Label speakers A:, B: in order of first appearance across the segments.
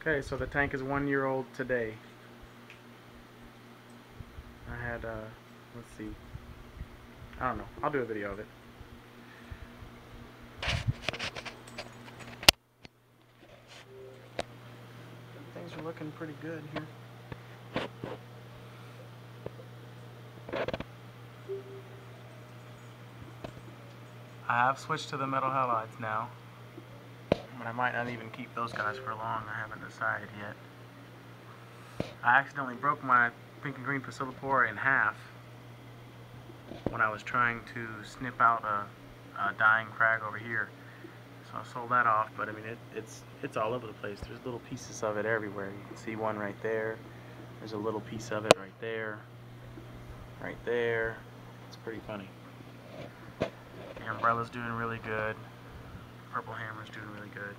A: Okay, so the tank is 1 year old today. I had, let's see, I don't know, I'll do a video of it. Things are looking pretty good here. I have switched to the metal halides now, but I might not even keep those guys for long. I haven't decided yet. I accidentally broke my pink and green Facilipora in half when I was trying to snip out a dying crag over here. So I sold that off, but I mean it's all over the place. There's little pieces of it everywhere. You can see one right there. There's a little piece of it right there. Right there. It's pretty funny. The umbrella's doing really good. Purple hammer's doing really good.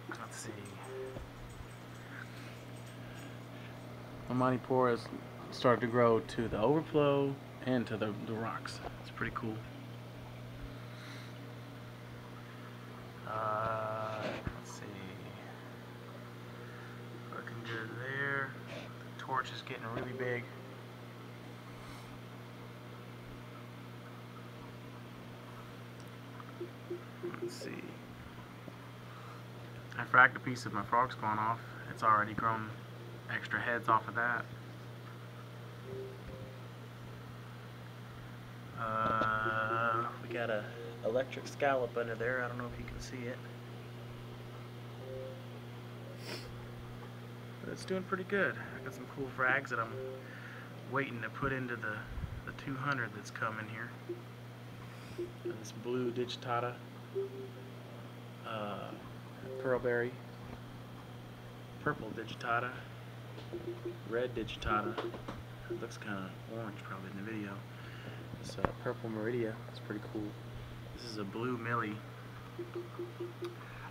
A: Let's see. The Manipura has started to grow to the overflow and to the rocks. It's pretty cool. Let's see. Looking good there. The torch is getting really big. Let's see. I fragged a piece of my frog spawn off. It's already grown extra heads off of that. We got a electric scallop under there. I don't know if you can see it, but it's doing pretty good. I got some cool frags that I'm waiting to put into the 200 that's coming here. And this blue digitata, pearlberry, purple digitata, red digitata. It looks kind of orange probably in the video. This purple meridia is pretty cool. This is a blue millie.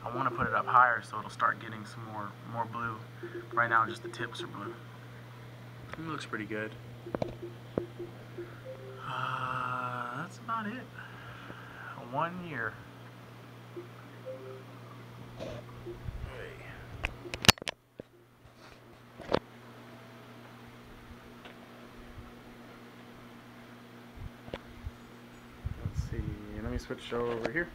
A: I want to put it up higher so it'll start getting some more blue. Right now just the tips are blue. It looks pretty good. That's about it. 1 year. Let's see, let me switch over here.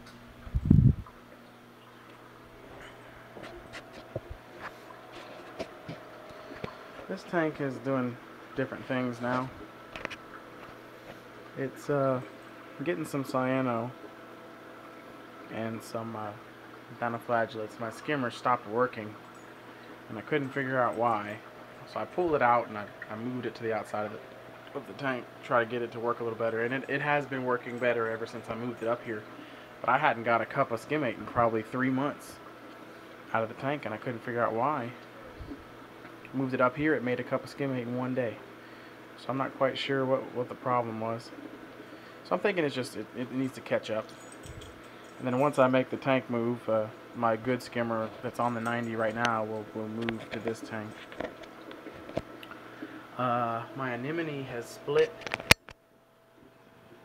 A: This tank is doing different things now. It's getting some cyano and some dinoflagellates. My skimmer stopped working and I couldn't figure out why. So I pulled it out and I moved it to the outside of the tank to try to get it to work a little better. And it has been working better ever since I moved it up here. But I hadn't got a cup of skimmate in probably 3 months out of the tank and I couldn't figure out why. Moved it up here, it made a cup of skimmate in 1 day. So I'm not quite sure what the problem was. So I'm thinking it's just it needs to catch up. And then once I make the tank move, my good skimmer that's on the 90 right now will move to this tank. My anemone has split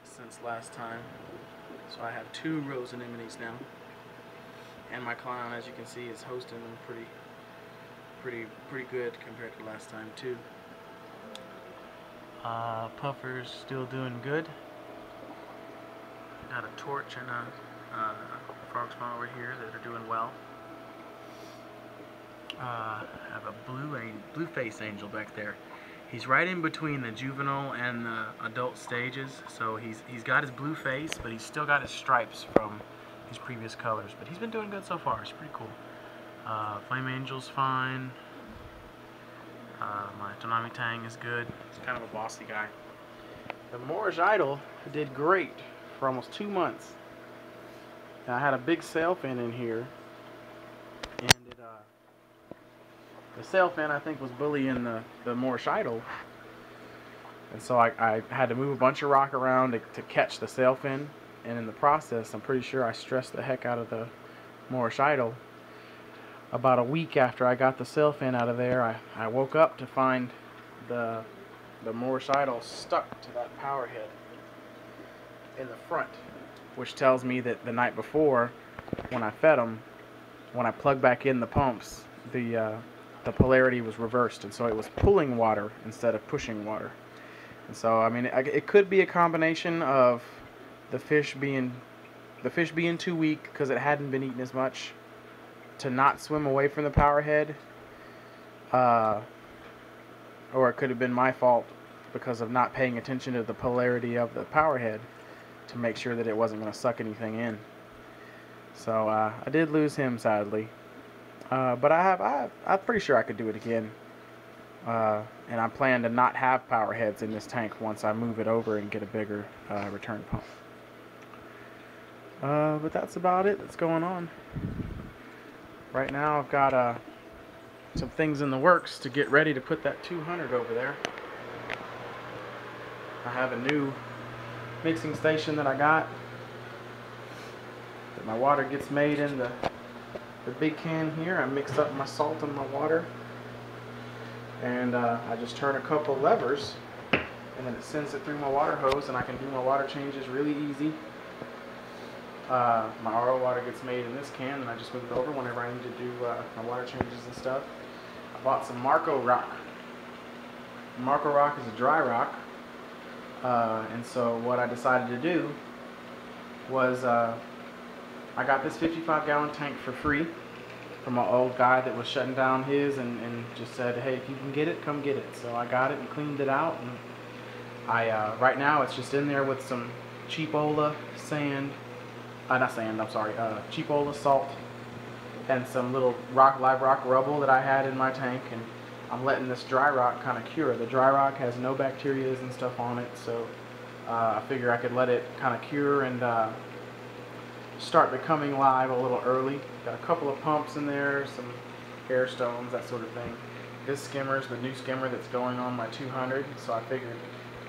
A: since last time. So I have 2 rose anemones now. And my clown, as you can see, is hosting them pretty good compared to last time too. Puffer's still doing good. Got a torch and a frog spawn over here that are doing well. I have a blue face angel back there. He's right in between the juvenile and the adult stages, so he's got his blue face, but he's still got his stripes from his previous colors. But he's been doing good so far. It's pretty cool. Flame angel's fine. My Tonami Tang is good. He's kind of a bossy guy. The Moorish Idol did great for almost 2 months. And I had a big sail fin in here, and the sail fin I think was bullying the Moorish Idol, and so I had to move a bunch of rock around to catch the sail fin, and in the process I'm pretty sure I stressed the heck out of the Moorish Idol. About a week after I got the sail fin out of there, I woke up to find the Moorish Idol stuck to that power head in the front, which tells me that the night before, when I fed him, when I plugged back in the pumps, the polarity was reversed, and so it was pulling water instead of pushing water. And so, I mean, it could be a combination of the fish being too weak because it hadn't been eating as much to not swim away from the power head, or it could have been my fault because of not paying attention to the polarity of the power head to make sure that it wasn't going to suck anything in. So I did lose him, sadly, but I'm pretty sure I could do it again. And I plan to not have power heads in this tank once I move it over and get a bigger return pump. But that's about it that's going on. Right now I've got some things in the works to get ready to put that 200 over there. I have a new mixing station that I got that my water gets made in the big can here. I mix up my salt and my water, and I just turn a couple levers and then it sends it through my water hose, and I can do my water changes really easy. My RO water gets made in this can, and I just move it over whenever I need to do my water changes and stuff. I bought some Marco Rock. Marco Rock is a dry rock, and so what I decided to do was I got this 55-gallon tank for free from an old guy that was shutting down his, and just said, hey, if you can get it, come get it. So I got it and cleaned it out, and right now it's just in there with some cheapola sand, cheapola salt, and some little live rock rubble that I had in my tank, and I'm letting this dry rock kind of cure. The dry rock has no bacteria and stuff on it, so I figure I could let it kind of cure and start becoming live a little early. Got a couple of pumps in there, some air stones, that sort of thing. This skimmer is the new skimmer that's going on my 200, so I figured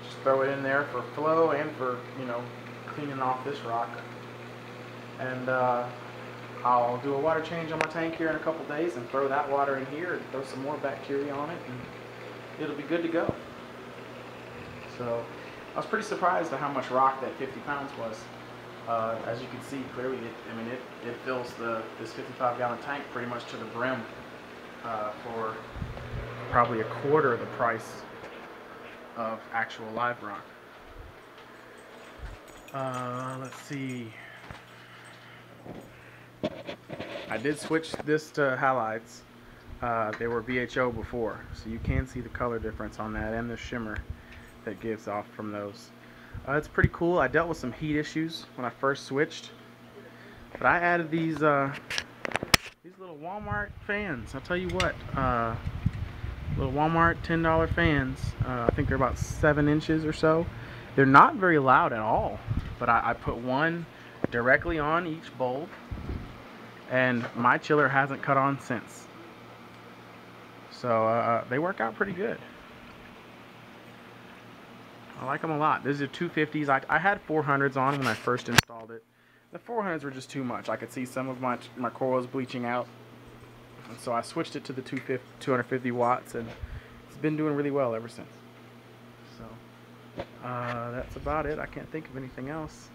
A: just throw it in there for flow and for, you know, cleaning off this rock. And I'll do a water change on my tank here in a couple days and throw that water in here and throw some more bacteria on it, and it'll be good to go. So I was pretty surprised at how much rock that 50 pounds was. As you can see clearly, it fills this 55-gallon tank pretty much to the brim for probably a quarter of the price of actual live rock. Let's see. I did switch this to halides. They were BHO before, so you can see the color difference on that and the shimmer that gives off from those. It's pretty cool. I dealt with some heat issues when I first switched, but I added these little Walmart fans. I'll tell you what, little Walmart $10 fans. I think they're about 7 inches or so. They're not very loud at all, but I put one directly on each bulb, and my chiller hasn't cut on since. So they work out pretty good. I like them a lot. These are 250s. I had 400s on when I first installed it. The 400s were just too much. I could see some of my corals bleaching out, and so I switched it to the 250 watts, and it's been doing really well ever since. So that's about it. I can't think of anything else.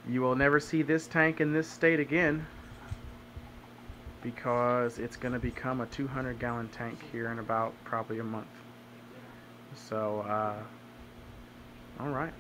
A: You will never see this tank in this state again, because it's going to become a 200-gallon tank here in about probably a month. So, alright.